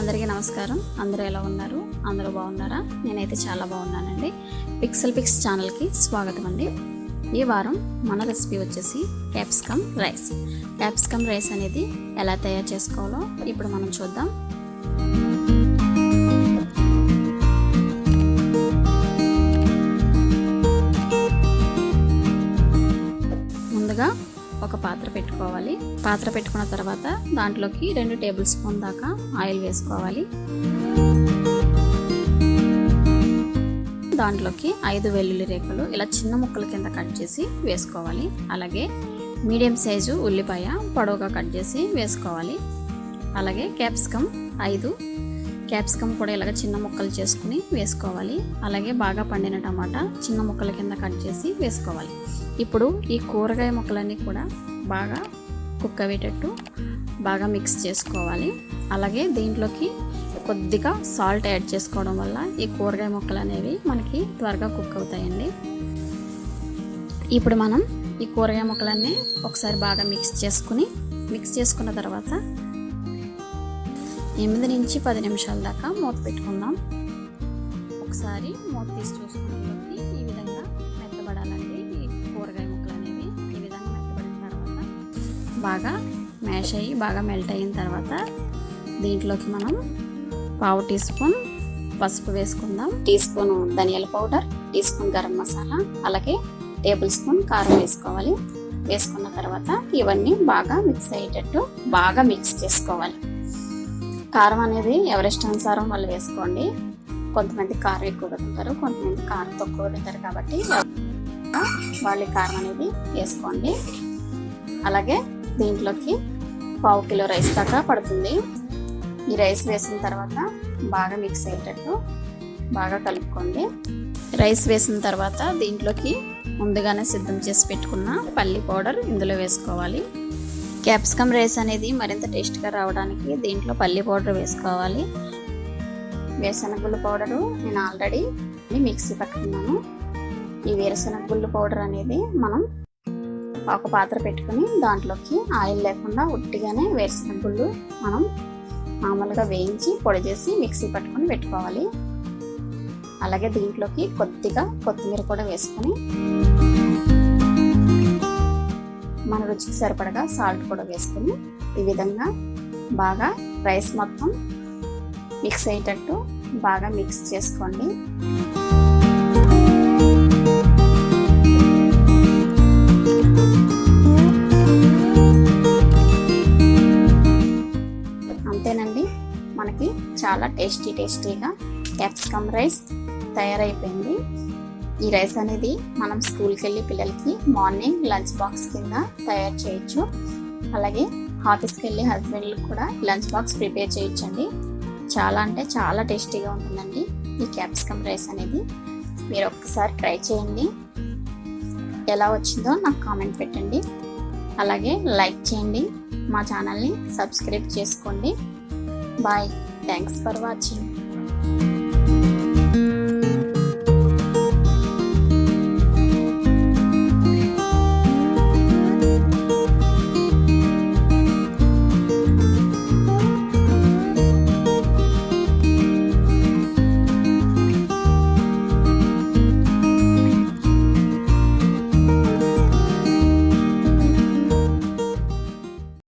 అందరికీ నమస్కారం. అందరూ ఎలా ఉన్నారు? అందరూ బాగున్నారా? నేనైతే చాలా బాగున్నానండి. పిక్సెల్పిక్స్ ఛానల్కి స్వాగతం అండి. ఈ వారం మన రెసిపీ వచ్చేసి క్యాప్సికమ్ రైస్. క్యాప్సికమ్ రైస్ అనేది ఎలా తయారు చేసుకోవాలో ఇప్పుడు మనం చూద్దాం. ముందుగా ఒక పాత్ర పెట్టుకోవాలి. పాత్ర పెట్టుకున్న తర్వాత దాంట్లోకి 2 టేబుల్ స్పూన్ దాకా ఆయిల్ వేసుకోవాలి. దాంట్లోకి 5 వెల్లుల్లి రేఖలు ఇలా చిన్న ముక్కల కింద కట్ చేసి వేసుకోవాలి. అలాగే మీడియం సైజు ఉల్లిపాయ పొడవుగా కట్ చేసి వేసుకోవాలి. అలాగే క్యాప్సికమ్ 5 క్యాప్సికమ్ కూడా ఇలాగ చిన్న ముక్కలు చేసుకుని వేసుకోవాలి. అలాగే బాగా పండిన టమాటా చిన్న ముక్కల కింద కట్ చేసి వేసుకోవాలి. ఇప్పుడు ఈ కూరగాయ ముక్కలన్నీ కూడా బాగా కుక్ అయ్యేటట్టు బాగా మిక్స్ చేసుకోవాలి. అలాగే దీంట్లోకి కొద్దిగా సాల్ట్ యాడ్ చేసుకోవడం వల్ల ఈ కూరగాయ ముక్కలు అనేవి మనకి త్వరగా కుక్ అవుతాయండి. ఇప్పుడు మనం ఈ కూరగాయ ముక్కలన్నీ ఒకసారి బాగా మిక్స్ చేసుకున్న తర్వాత 8 నుంచి 10 నిమిషాల దాకా మూత పెట్టుకుందాం. ఒకసారి మూత తీసి చూసుకున్నట్లయితే ఈ విధంగా మెత్తబడాలండి. ఈ కూరగాయ ముక్కలు అనేవి ఈ విధంగా మెత్తబడిన తర్వాత బాగా మ్యాష్ అయ్యి బాగా మెల్ట్ అయిన తర్వాత దీంట్లోకి మనం 1/2 టీ స్పూన్ పసుపు వేసుకుందాం. టీ స్పూన్ ధనియాల పౌడర్, టీ స్పూన్ గరం మసాలా, అలాగే టేబుల్ స్పూన్ కారం వేసుకోవాలి. వేసుకున్న తర్వాత ఇవన్నీ బాగా మిక్స్ అయ్యేటట్టు బాగా మిక్స్ చేసుకోవాలి. కారం అనేది ఎవరిష్టానుసారం వాళ్ళు వేసుకోండి. కొంతమంది కారం ఎక్కువ తింటారు, కొంతమంది కారం తక్కువ తింటారు, కాబట్టి వాళ్ళు కారం అనేది వేసుకోండి. అలాగే దీంట్లోకి 1/2 కిలో రైస్ దాకా పడుతుంది. ఈ రైస్ వేసిన తర్వాత బాగా మిక్స్ అయ్యేటట్టు బాగా కలుపుకోండి. రైస్ వేసిన తర్వాత దీంట్లోకి ముందుగానే సిద్ధం చేసి పెట్టుకున్న పల్లి పౌడర్ ఇందులో వేసుకోవాలి. క్యాప్సికమ్ రైస్ అనేది మరింత టేస్ట్గా రావడానికి దీంట్లో పల్లి పౌడర్ వేసుకోవాలి. వేరుశనగ పౌడరు నేను ఆల్రెడీ మిక్సీ పట్టుకున్నాను. ఈ వేరుశనగ గుళ్ళు పౌడర్ అనేది మనం ఒక పాత్ర పెట్టుకుని దాంట్లోకి ఆయిల్ లేకుండా ఉట్టిగానే వేరుశనగ గుళ్ళు మనం మామూలుగా వేయించి పొడి చేసి మిక్సీ పట్టుకొని పెట్టుకోవాలి. అలాగే దీంట్లోకి కొద్దిగా కొత్తిమీర కూడా వేసుకొని మన రుచికి సరిపడగా సాల్ట్ కూడా వేసుకొని ఈ విధంగా బాగా రైస్ మొత్తం మిక్స్ అయ్యేటట్టు బాగా మిక్స్ చేసుకోండి. అంతేనండి, మనకి చాలా టేస్టీగా క్యాప్సికమ్ రైస్ తయారైపోయింది. ఈ రైస్ అనేది మనం స్కూల్కి వెళ్ళి పిల్లలకి మార్నింగ్ లంచ్ బాక్స్ కింద తయారు చేయొచ్చు. అలాగే ఆఫీస్కి వెళ్ళి హస్బెండ్లకు కూడా లంచ్ బాక్స్ ప్రిపేర్ చేయొచ్చండి. చాలా అంటే చాలా టేస్టీగా ఉంటుందండి ఈ క్యాప్సికమ్ రైస్ అనేది. మీరు ఒక్కసారి ట్రై చేయండి. ఎలా వచ్చిందో నాకు కామెంట్ పెట్టండి. అలాగే లైక్ చేయండి. మా ఛానల్ని సబ్స్క్రైబ్ చేసుకోండి. బాయ్. Thanks for watching.